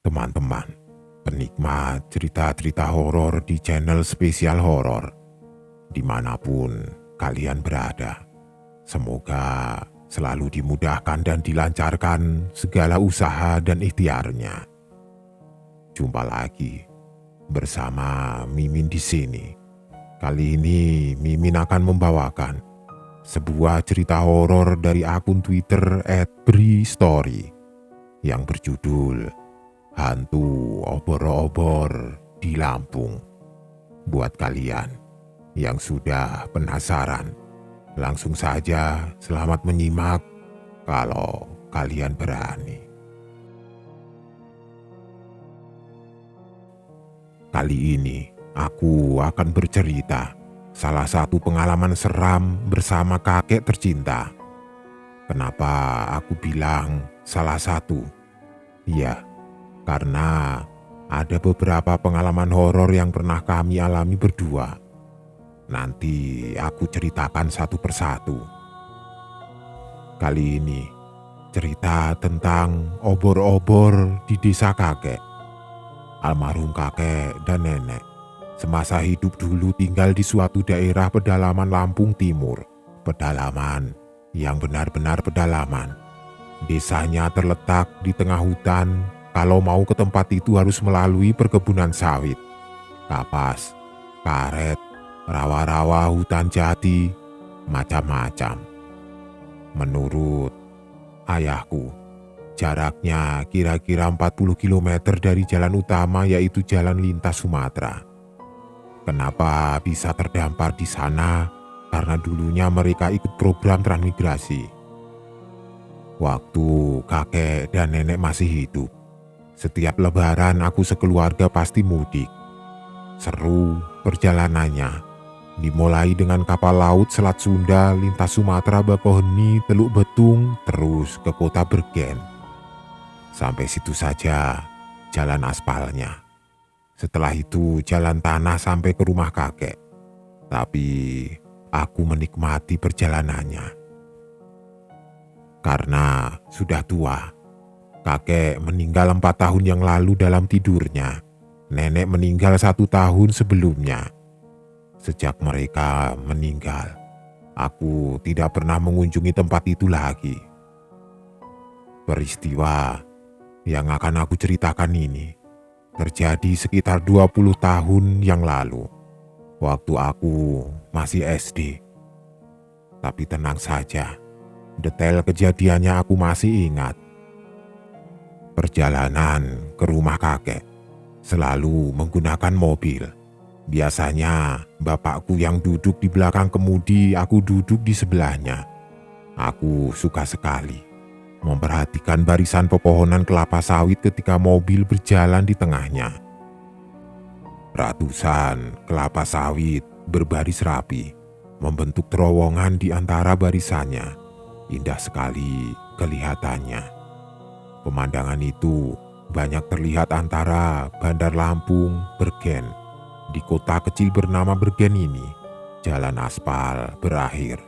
teman-teman, penikmat cerita-cerita horor di channel spesial horor, dimanapun kalian berada. Semoga selalu dimudahkan dan dilancarkan segala usaha dan ikhtiarnya. Jumpa lagi bersama Mimin di sini. Kali ini Mimin akan membawakan sebuah cerita horor dari akun Twitter @bristory yang berjudul Hantu Obor-obor di Lampung. Buat kalian yang sudah penasaran, langsung saja selamat menyimak kalau kalian berani. Kali ini aku akan bercerita salah satu pengalaman seram bersama kakek tercinta. Kenapa aku bilang salah satu? Ya, karena ada beberapa pengalaman horor yang pernah kami alami berdua. Nanti aku ceritakan satu persatu. Kali ini cerita tentang obor-obor di desa kakek. Almarhum kakek dan nenek semasa hidup dulu tinggal di suatu daerah pedalaman Lampung Timur. Pedalaman yang benar-benar pedalaman. Desanya terletak di tengah hutan. Kalau mau ke tempat itu harus melalui perkebunan sawit, kapas, karet, rawa-rawa hutan jati, macam-macam. Menurut ayahku, jaraknya kira-kira 40 km dari jalan utama, yaitu jalan lintas Sumatera. Kenapa bisa terdampar di sana? Karena dulunya mereka ikut program transmigrasi. Waktu kakek dan nenek masih hidup, setiap lebaran aku sekeluarga pasti mudik. Seru perjalanannya. Dimulai dengan kapal laut Selat Sunda, lintas Sumatera, Bakauheni, Teluk Betung, terus ke kota Bergen. Sampai situ saja jalan aspalnya. Setelah itu jalan tanah sampai ke rumah kakek. Tapi aku menikmati perjalanannya. Karena sudah tua. Kakek meninggal 4 tahun yang lalu dalam tidurnya. Nenek meninggal 1 tahun sebelumnya. Sejak mereka meninggal, aku tidak pernah mengunjungi tempat itu lagi. Peristiwa yang akan aku ceritakan ini terjadi sekitar 20 tahun yang lalu, waktu aku masih SD. Tapi tenang saja, detail kejadiannya aku masih ingat. Perjalanan ke rumah kakek selalu menggunakan mobil. Biasanya bapakku yang duduk di belakang kemudi, aku duduk di sebelahnya. Aku suka sekali memperhatikan barisan pepohonan kelapa sawit ketika mobil berjalan di tengahnya. Ratusan kelapa sawit berbaris rapi, membentuk terowongan di antara barisannya. Indah sekali kelihatannya. Pemandangan itu banyak terlihat antara Bandar Lampung, Bergen. Di kota kecil bernama Bergen ini, jalan aspal berakhir.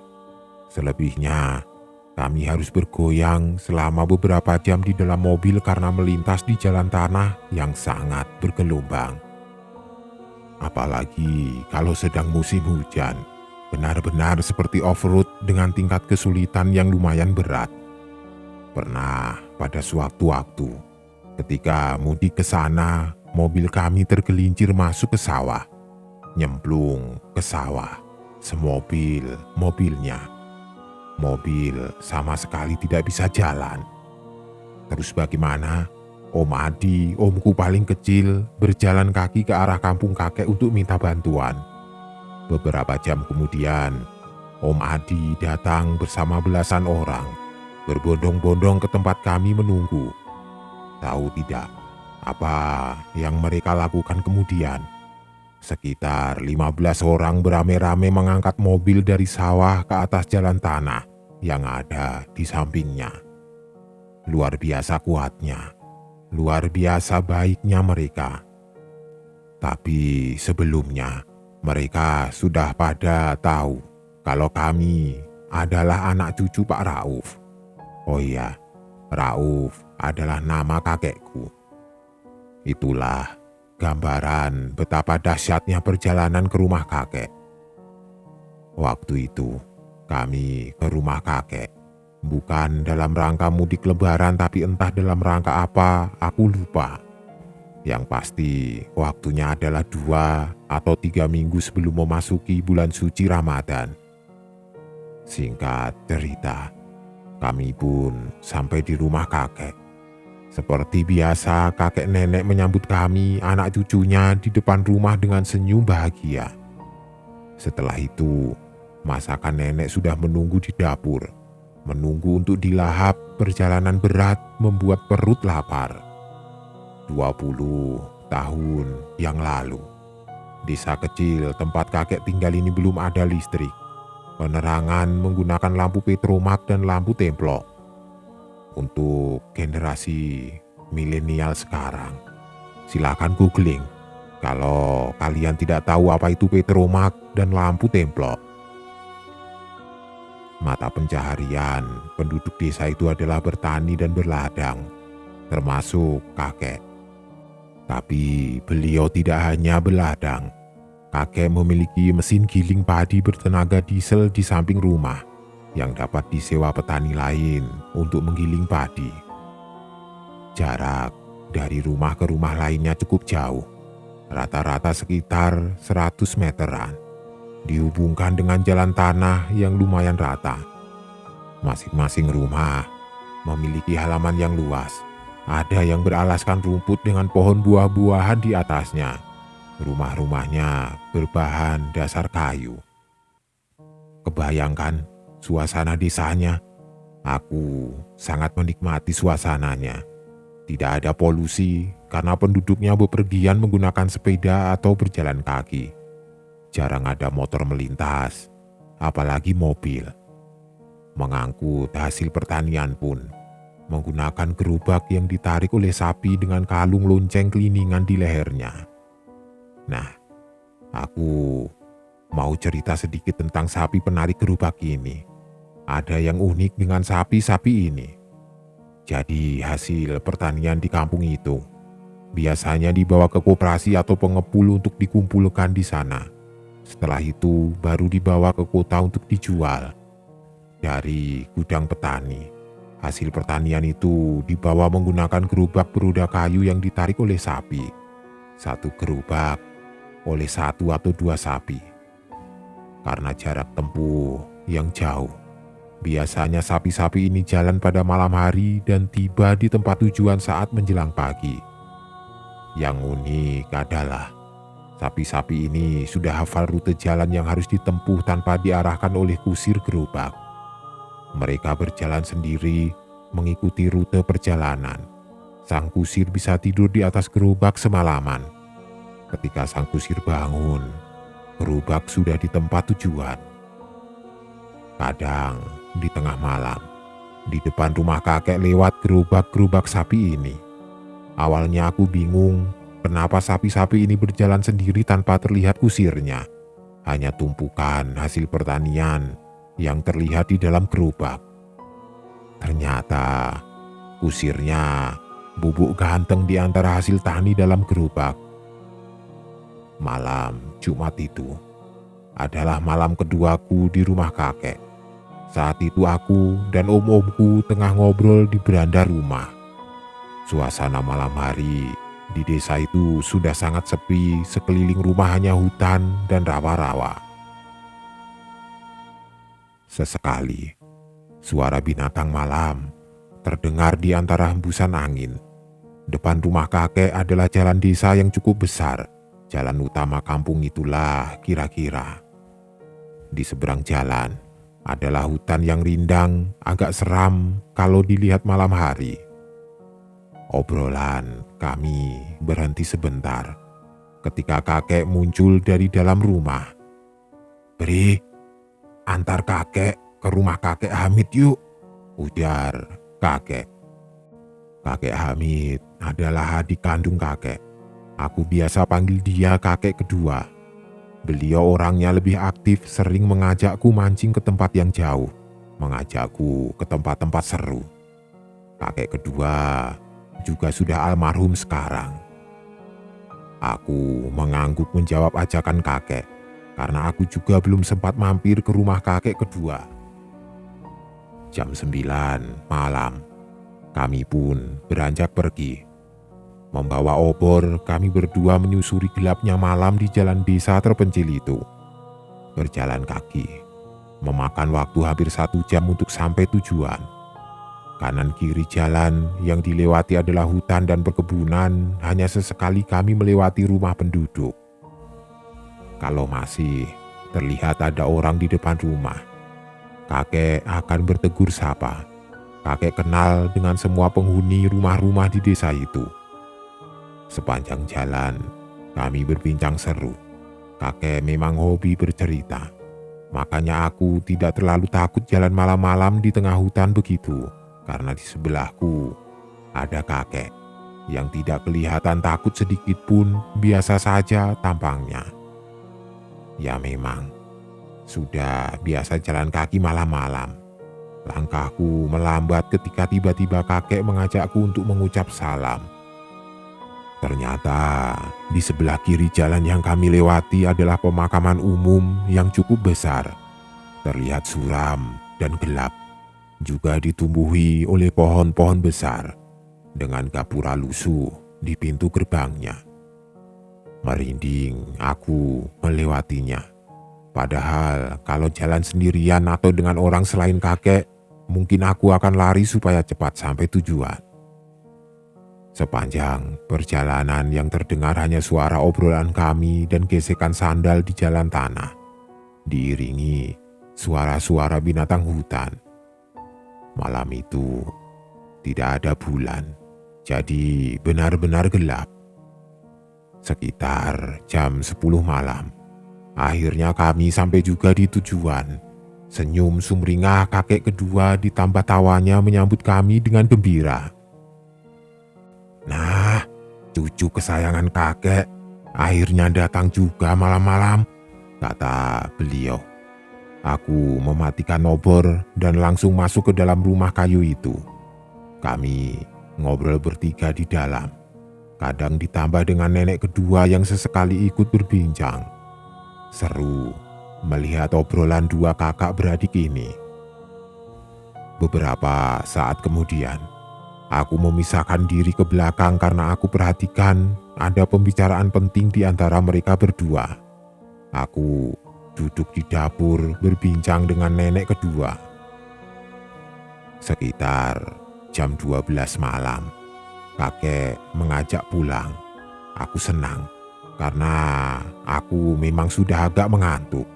Selebihnya, kami harus bergoyang selama beberapa jam di dalam mobil karena melintas di jalan tanah yang sangat bergelombang. Apalagi kalau sedang musim hujan, benar-benar seperti off-road dengan tingkat kesulitan yang lumayan berat. Pernah pada suatu waktu, ketika mudik ke sana, mobil kami tergelincir masuk ke sawah. Nyemplung ke sawah, mobilnya. Mobil sama sekali tidak bisa jalan. Terus bagaimana? Om Adi, omku paling kecil, berjalan kaki ke arah kampung kakek untuk minta bantuan. Beberapa jam kemudian, Om Adi datang bersama belasan orang, berbondong-bondong ke tempat kami menunggu. Tahu tidak apa yang mereka lakukan kemudian? Sekitar 15 orang beramai-ramai mengangkat mobil dari sawah ke atas jalan tanah yang ada di sampingnya. Luar biasa kuatnya, luar biasa baiknya mereka. Tapi sebelumnya mereka sudah pada tahu kalau kami adalah anak cucu Pak Rauf. Oh iya, Rauf adalah nama kakekku. Itulah gambaran betapa dahsyatnya perjalanan ke rumah kakek. Waktu itu, kami ke rumah kakek. Bukan dalam rangka mudik lebaran, tapi entah dalam rangka apa, aku lupa. Yang pasti, waktunya adalah 2 atau 3 minggu sebelum memasuki bulan suci Ramadan. Singkat cerita, kami pun sampai di rumah kakek. Seperti biasa, kakek nenek menyambut kami, anak cucunya, di depan rumah dengan senyum bahagia. Setelah itu, masakan nenek sudah menunggu di dapur. Menunggu untuk dilahap, perjalanan berat membuat perut lapar. 20 tahun yang lalu, desa kecil tempat kakek tinggal ini belum ada listrik. Penerangan menggunakan lampu petromak dan lampu templok. Untuk generasi milenial sekarang, silakan googling kalau kalian tidak tahu apa itu petromak dan lampu templok. Mata pencaharian penduduk desa itu adalah bertani dan berladang, termasuk kakek. Tapi beliau tidak hanya berladang. Kakek memiliki mesin giling padi bertenaga diesel di samping rumah yang dapat disewa petani lain untuk menggiling padi. Jarak dari rumah ke rumah lainnya cukup jauh, rata-rata sekitar 100 meteran. Dihubungkan dengan jalan tanah yang lumayan rata. Masing-masing rumah memiliki halaman yang luas. Ada yang beralaskan rumput dengan pohon buah-buahan di atasnya. Rumah-rumahnya berbahan dasar kayu. Kebayangkan suasana desanya? Aku sangat menikmati suasananya. Tidak ada polusi karena penduduknya bepergian menggunakan sepeda atau berjalan kaki. Jarang ada motor melintas, apalagi mobil. Mengangkut hasil pertanian pun menggunakan gerobak yang ditarik oleh sapi dengan kalung lonceng keliningan di lehernya. Nah, aku mau cerita sedikit tentang sapi penarik gerobak ini. Ada yang unik dengan sapi-sapi ini. Jadi hasil pertanian di kampung itu biasanya dibawa ke koperasi atau pengepul untuk dikumpulkan di sana. Setelah itu baru dibawa ke kota untuk dijual. Dari gudang petani, hasil pertanian itu dibawa menggunakan gerobak beroda kayu yang ditarik oleh sapi. Satu gerobak oleh 1 atau 2 sapi. Karena jarak tempuh yang jauh, biasanya sapi-sapi ini jalan pada malam hari dan tiba di tempat tujuan saat menjelang pagi. Yang unik adalah sapi-sapi ini sudah hafal rute jalan yang harus ditempuh tanpa diarahkan oleh kusir gerobak. Mereka berjalan sendiri mengikuti rute perjalanan. Sang kusir bisa tidur di atas gerobak semalaman. Ketika sang kusir bangun, gerobak sudah di tempat tujuan. Kadang di tengah malam, di depan rumah kakek lewat gerobak-gerobak sapi ini. Awalnya aku bingung kenapa sapi-sapi ini berjalan sendiri tanpa terlihat kusirnya. Hanya tumpukan hasil pertanian yang terlihat di dalam gerobak. Ternyata kusirnya bubuk ganteng di antara hasil tani dalam gerobak. Malam Jumat itu adalah malam keduaku di rumah kakek. Saat itu aku dan om-omku tengah ngobrol di beranda rumah. Suasana malam hari di desa itu sudah sangat sepi, sekeliling rumah hanya hutan dan rawa-rawa. Sesekali, suara binatang malam terdengar di antara hembusan angin. Depan rumah kakek adalah jalan desa yang cukup besar. Jalan utama kampung itulah kira-kira. Di seberang jalan adalah hutan yang rindang, agak seram kalau dilihat malam hari. Obrolan kami berhenti sebentar ketika kakek muncul dari dalam rumah. "Bri, antar kakek ke rumah kakek Hamid yuk," ujar kakek. Kakek Hamid adalah adik kandung kakek. Aku biasa panggil dia kakek kedua. Beliau orangnya lebih aktif, sering mengajakku mancing ke tempat yang jauh, mengajakku ke tempat-tempat seru. Kakek kedua juga sudah almarhum sekarang. Aku mengangguk menjawab ajakan kakek, karena aku juga belum sempat mampir ke rumah kakek kedua. Jam 9 malam, kami pun beranjak pergi. Membawa obor, kami berdua menyusuri gelapnya malam di jalan desa terpencil itu. Berjalan kaki, memakan waktu hampir 1 jam untuk sampai tujuan. Kanan kiri jalan yang dilewati adalah hutan dan perkebunan, hanya sesekali kami melewati rumah penduduk. Kalau masih terlihat ada orang di depan rumah, kakek akan bertegur sapa. Kakek kenal dengan semua penghuni rumah-rumah di desa itu. Sepanjang jalan, kami berbincang seru. Kakek memang hobi bercerita, makanya aku tidak terlalu takut jalan malam-malam di tengah hutan begitu. Karena di sebelahku ada kakek yang tidak kelihatan takut sedikit pun, biasa saja tampangnya. Ya memang, sudah biasa jalan kaki malam-malam. Langkahku melambat ketika tiba-tiba kakek mengajakku untuk mengucap salam. Ternyata di sebelah kiri jalan yang kami lewati adalah pemakaman umum yang cukup besar. Terlihat suram dan gelap. Juga ditumbuhi oleh pohon-pohon besar dengan gapura lusuh di pintu gerbangnya. Merinding aku melewatinya. Padahal kalau jalan sendirian atau dengan orang selain kakek, mungkin aku akan lari supaya cepat sampai tujuan. Sepanjang perjalanan yang terdengar hanya suara obrolan kami dan gesekan sandal di jalan tanah, diiringi suara-suara binatang hutan. Malam itu tidak ada bulan, jadi benar-benar gelap. Sekitar jam 10 malam, akhirnya kami sampai juga di tujuan. Senyum sumringah kakek kedua ditambah tawanya menyambut kami dengan gembira. "Nah, cucu kesayangan kakek akhirnya datang juga malam-malam," kata beliau. Aku mematikan obor dan langsung masuk ke dalam rumah kayu itu. Kami ngobrol bertiga di dalam. Kadang ditambah dengan nenek kedua yang sesekali ikut berbincang. Seru melihat obrolan dua kakak beradik ini. Beberapa saat kemudian, aku memisahkan diri ke belakang karena aku perhatikan ada pembicaraan penting di antara mereka berdua. Aku duduk di dapur berbincang dengan nenek kedua. Sekitar jam 12 malam, kakek mengajak pulang. Aku senang karena aku memang sudah agak mengantuk.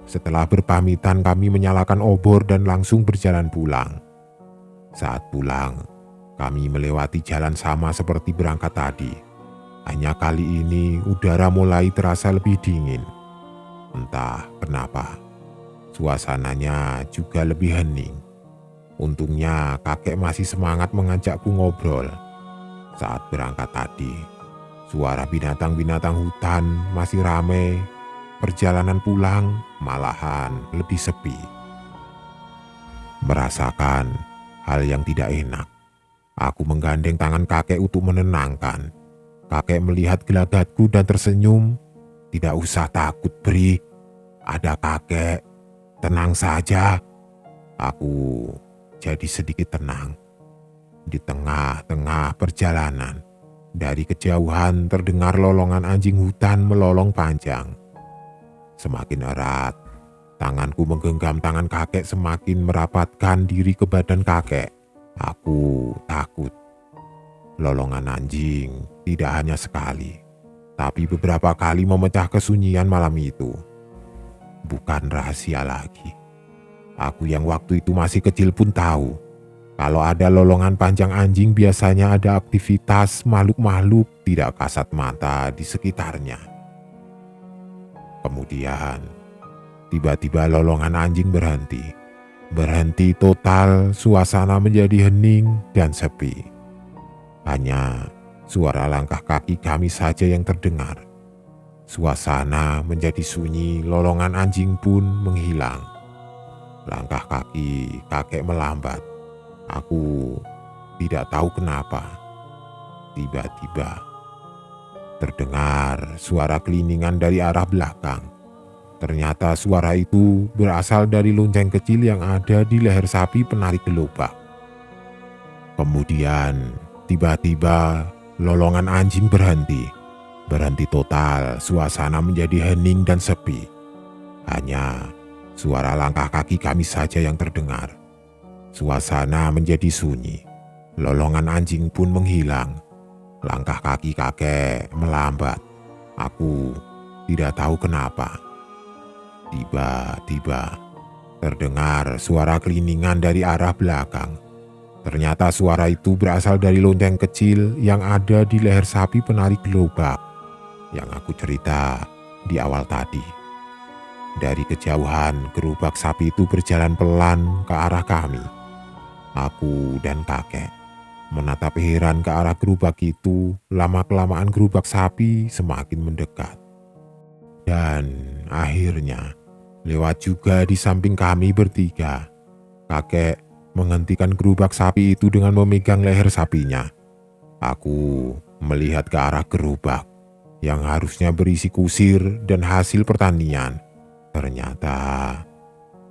Setelah berpamitan, kami menyalakan obor dan langsung berjalan pulang. Saat pulang, kami melewati jalan sama seperti berangkat tadi. Hanya kali ini udara mulai terasa lebih dingin. Entah kenapa, suasananya juga lebih hening. Untungnya kakek masih semangat mengajakku ngobrol. Saat berangkat tadi, suara binatang-binatang hutan masih ramai. Perjalanan pulang malahan lebih sepi. Merasakan hal yang tidak enak, aku menggandeng tangan kakek untuk menenangkan. Kakek melihat gelagatku dan tersenyum. "Tidak usah takut, Bri. Ada kakek. Tenang saja." Aku jadi sedikit tenang. Di tengah-tengah perjalanan, dari kejauhan terdengar lolongan anjing hutan melolong panjang. Semakin erat, tanganku menggenggam tangan kakek, semakin merapatkan diri ke badan kakek. Aku takut. Lolongan anjing tidak hanya sekali, tapi beberapa kali memecah kesunyian malam itu. Bukan rahasia lagi. Aku yang waktu itu masih kecil pun tahu, kalau ada lolongan panjang anjing biasanya ada aktivitas makhluk-makhluk tidak kasat mata di sekitarnya. Kemudian, tiba-tiba lolongan anjing berhenti. Berhenti total, suasana menjadi hening dan sepi. Hanya suara langkah kaki kami saja yang terdengar. Suasana menjadi sunyi, lolongan anjing pun menghilang. Langkah kaki kakek melambat. Aku tidak tahu kenapa. Tiba-tiba Terdengar suara keliningan dari arah belakang. Ternyata suara itu berasal dari lonceng kecil yang ada di leher sapi penarik gerobak. Kemudian tiba-tiba lolongan anjing berhenti. Berhenti total, suasana menjadi hening dan sepi. Hanya suara langkah kaki kami saja yang terdengar. Suasana menjadi sunyi. Lolongan anjing pun menghilang. Langkah kaki kakek melambat. Aku tidak tahu kenapa. Tiba-tiba terdengar suara keliningan dari arah belakang. Ternyata suara itu berasal dari lonceng kecil yang ada di leher sapi penarik gerobak yang aku cerita di awal tadi. Dari kejauhan, gerobak sapi itu berjalan pelan ke arah kami. Aku dan kakek menatap heran ke arah gerobak itu. Lama-kelamaan gerobak sapi semakin mendekat. Dan akhirnya lewat juga di samping kami bertiga. Kakek menghentikan gerobak sapi itu dengan memegang leher sapinya. Aku melihat ke arah gerobak yang harusnya berisi kusir dan hasil pertanian. Ternyata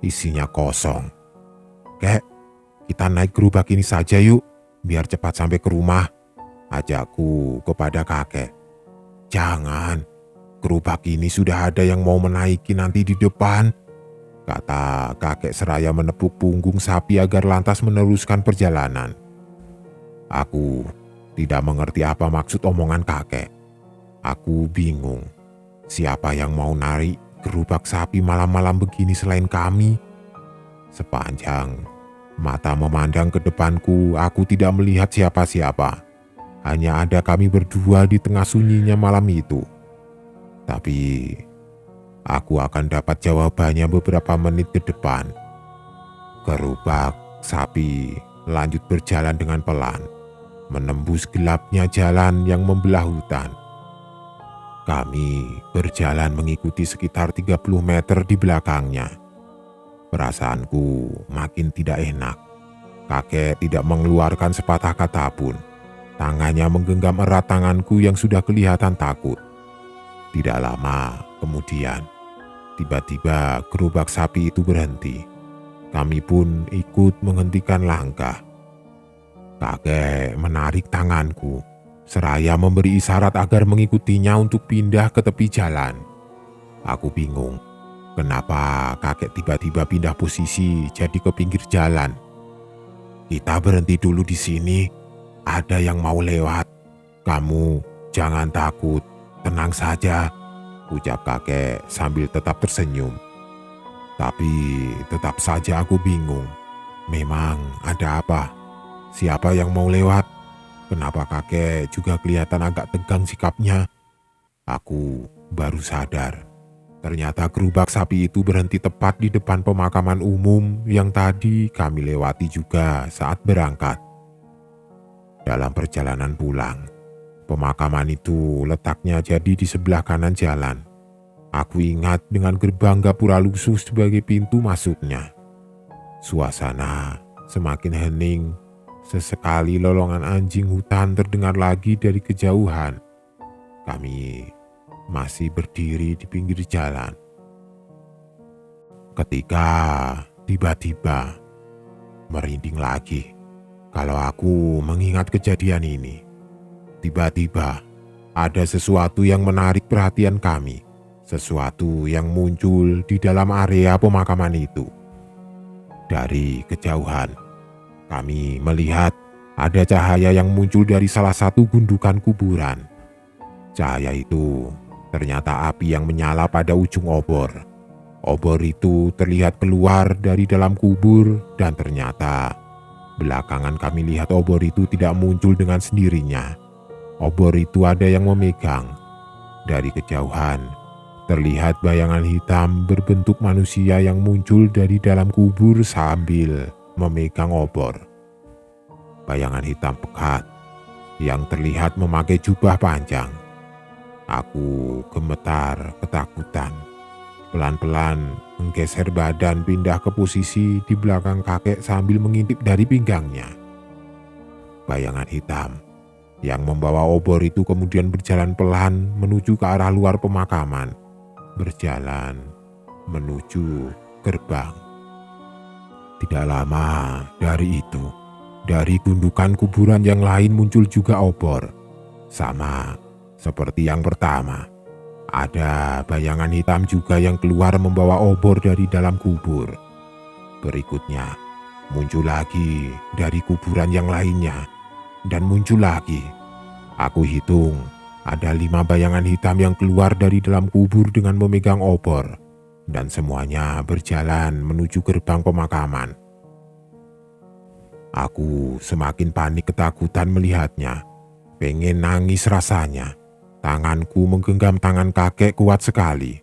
isinya kosong. Kek, kita naik gerobak ini saja yuk, biar cepat sampai ke rumah, ajakku kepada kakek. Jangan, gerobak ini sudah ada yang mau menaiki nanti di depan, kata kakek seraya menepuk punggung sapi agar lantas meneruskan perjalanan. Aku tidak mengerti apa maksud omongan kakek. Aku bingung, siapa yang mau narik gerobak sapi malam-malam begini selain kami? Sepanjang mata memandang ke depanku, aku tidak melihat siapa-siapa. Hanya ada kami berdua di tengah sunyinya malam itu. Tapi aku akan dapat jawabannya beberapa menit ke depan. Gerobak sapi lanjut berjalan dengan pelan, menembus gelapnya jalan yang membelah hutan. Kami berjalan mengikuti sekitar 30 meter di belakangnya. Perasaanku makin tidak enak. Kakek tidak mengeluarkan sepatah kata pun. Tangannya menggenggam erat tanganku yang sudah kelihatan takut. Tidak lama kemudian, tiba-tiba gerobak sapi itu berhenti. Kami pun ikut menghentikan langkah. Kakek menarik tanganku, seraya memberi isyarat agar mengikutinya untuk pindah ke tepi jalan. Aku bingung. Kenapa kakek tiba-tiba pindah posisi jadi ke pinggir jalan? Kita berhenti dulu di sini. Ada yang mau lewat. Kamu jangan takut, tenang saja, ucap kakek sambil tetap tersenyum. Tapi tetap saja aku bingung. Memang ada apa? Siapa yang mau lewat? Kenapa kakek juga kelihatan agak tegang sikapnya? Aku baru sadar. Ternyata gerobak sapi itu berhenti tepat di depan pemakaman umum yang tadi kami lewati juga saat berangkat. Dalam perjalanan pulang, pemakaman itu letaknya jadi di sebelah kanan jalan. Aku ingat dengan gerbang gapura lusuh sebagai pintu masuknya. Suasana semakin hening. Sesekali lolongan anjing hutan terdengar lagi dari kejauhan. Kami masih berdiri di pinggir jalan. Ketika tiba-tiba merinding lagi kalau aku mengingat kejadian ini. Tiba-tiba ada sesuatu yang menarik perhatian kami. Sesuatu yang muncul di dalam area pemakaman itu. Dari kejauhan, kami melihat ada cahaya yang muncul dari salah satu gundukan kuburan. Cahaya itu ternyata api yang menyala pada ujung obor. Obor itu terlihat keluar dari dalam kubur dan ternyata belakangan kami lihat obor itu tidak muncul dengan sendirinya. Obor itu ada yang memegang. Dari kejauhan, terlihat bayangan hitam berbentuk manusia yang muncul dari dalam kubur sambil memegang obor. Bayangan hitam pekat yang terlihat memakai jubah panjang. Aku gemetar ketakutan. Pelan-pelan menggeser badan pindah ke posisi di belakang kakek sambil mengintip dari pinggangnya. Bayangan hitam Yang membawa obor itu kemudian berjalan pelan menuju ke arah luar pemakaman, berjalan menuju gerbang. Tidak lama dari itu, dari gundukan kuburan yang lain muncul juga obor. Sama seperti yang pertama, ada bayangan hitam juga yang keluar membawa obor dari dalam kubur. Berikutnya, muncul lagi dari kuburan yang lainnya, dan muncul lagi. Aku hitung, ada 5 bayangan hitam yang keluar dari dalam kubur dengan memegang obor, dan semuanya berjalan menuju gerbang pemakaman. Aku semakin panik ketakutan melihatnya, pengen nangis rasanya. Tanganku menggenggam tangan kakek kuat sekali.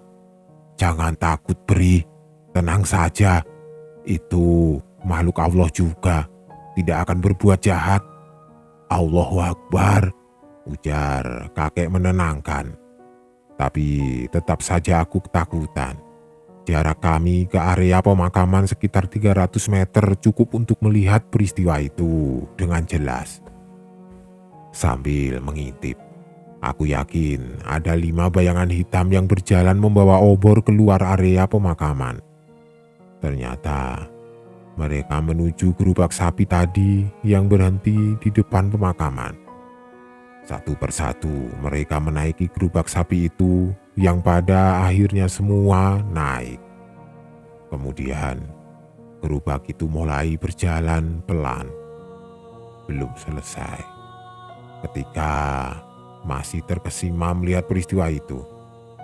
"Jangan takut, Bri, tenang saja. Itu makhluk Allah juga, tidak akan berbuat jahat." "Allahu Akbar," ujar kakek menenangkan. Tapi tetap saja aku ketakutan. Jarak kami ke area pemakaman sekitar 300 meter cukup untuk melihat peristiwa itu dengan jelas. Sambil mengintip, aku yakin ada 5 bayangan hitam yang berjalan membawa obor keluar area pemakaman. Ternyata mereka menuju gerobak sapi tadi yang berhenti di depan pemakaman. Satu persatu mereka menaiki gerobak sapi itu yang pada akhirnya semua naik. Kemudian gerobak itu mulai berjalan pelan. Belum selesai, ketika masih terkesima melihat peristiwa itu,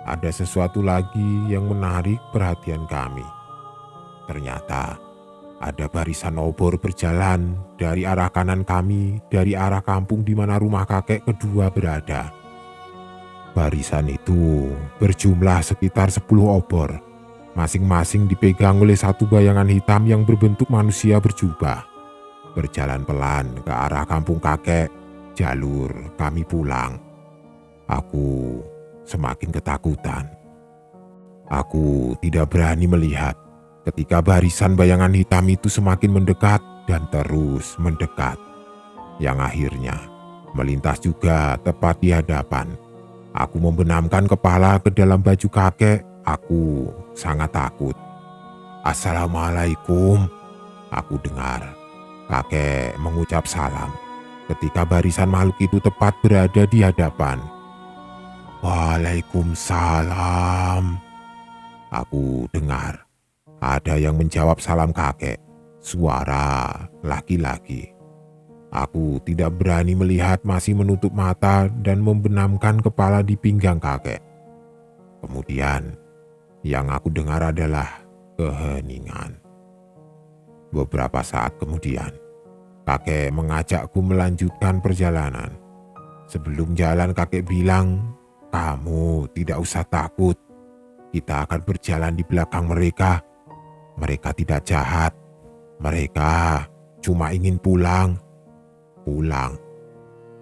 ada sesuatu lagi yang menarik perhatian kami. Ternyata ada barisan obor berjalan dari arah kanan kami, dari arah kampung di mana rumah kakek kedua berada. Barisan itu berjumlah sekitar 10 obor, masing-masing dipegang oleh satu bayangan hitam yang berbentuk manusia berjubah. Berjalan pelan ke arah kampung kakek, jalur kami pulang. Aku semakin ketakutan. Aku tidak berani melihat ketika barisan bayangan hitam itu semakin mendekat dan terus mendekat, yang akhirnya melintas juga tepat di hadapan. Aku membenamkan kepala ke dalam baju kakek. Aku sangat takut. "Assalamualaikum," aku dengar kakek mengucap salam ketika barisan makhluk itu tepat berada di hadapan. "Waalaikumsalam," aku dengar. Ada yang menjawab salam kakek, suara laki-laki. Aku tidak berani melihat, masih menutup mata dan membenamkan kepala di pinggang kakek. Kemudian, yang aku dengar adalah keheningan. Beberapa saat kemudian, kakek mengajakku melanjutkan perjalanan. Sebelum jalan kakek bilang, "Kamu tidak usah takut, kita akan berjalan di belakang mereka. Mereka tidak jahat, mereka cuma ingin pulang." "Pulang?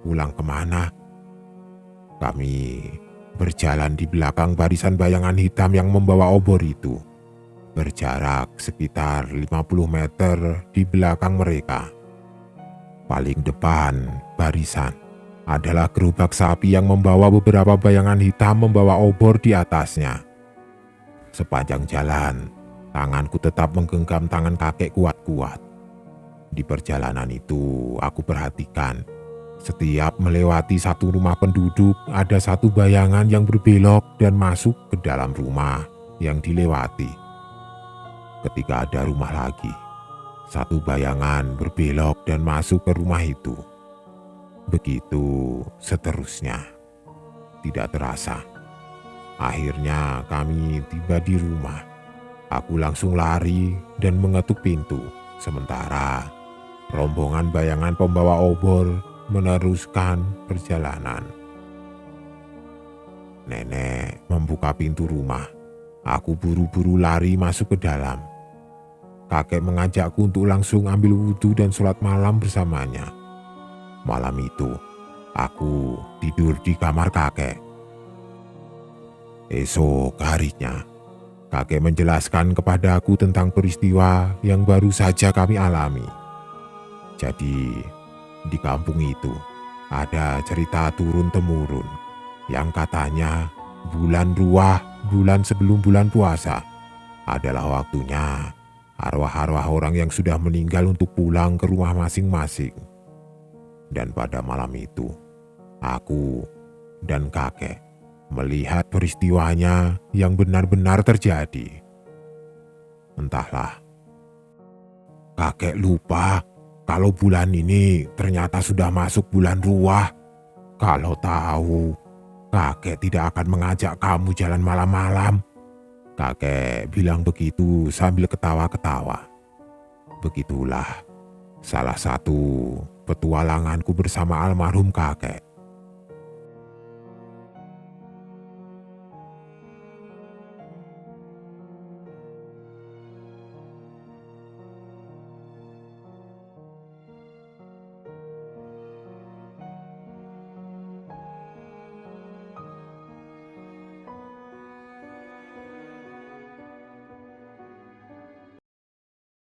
Pulang kemana?" Kami berjalan di belakang barisan bayangan hitam yang membawa obor itu. Berjarak sekitar 50 meter di belakang mereka. Paling depan barisan adalah gerobak sapi yang membawa beberapa bayangan hitam membawa obor di atasnya. Sepanjang jalan, tanganku tetap menggenggam tangan kakek kuat-kuat. Di perjalanan itu, aku perhatikan setiap melewati satu rumah penduduk, ada satu bayangan yang berbelok dan masuk ke dalam rumah yang dilewati. Ketika ada rumah lagi, satu bayangan berbelok dan masuk ke rumah itu. Begitu seterusnya. Tidak terasa, akhirnya kami tiba di rumah. Aku langsung lari dan mengetuk pintu, sementara rombongan bayangan pembawa obor meneruskan perjalanan. Nenek membuka pintu rumah. Aku buru-buru lari masuk ke dalam. Kakek mengajakku untuk langsung ambil wudhu dan sholat malam bersamanya. Malam itu, aku tidur di kamar kakek. Esok harinya, kakek menjelaskan kepada aku tentang peristiwa yang baru saja kami alami. Jadi, di kampung itu ada cerita turun-temurun yang katanya bulan Ruah, bulan sebelum bulan puasa, adalah waktunya arwah-arwah orang yang sudah meninggal untuk pulang ke rumah masing-masing. Dan pada malam itu, aku dan kakek melihat peristiwanya yang benar-benar terjadi. Entahlah, kakek lupa kalau bulan ini ternyata sudah masuk bulan Ruah. Kalau tahu, kakek tidak akan mengajak kamu jalan malam-malam. Kakek bilang begitu sambil ketawa-ketawa. Begitulah salah satu petualanganku bersama almarhum kakek.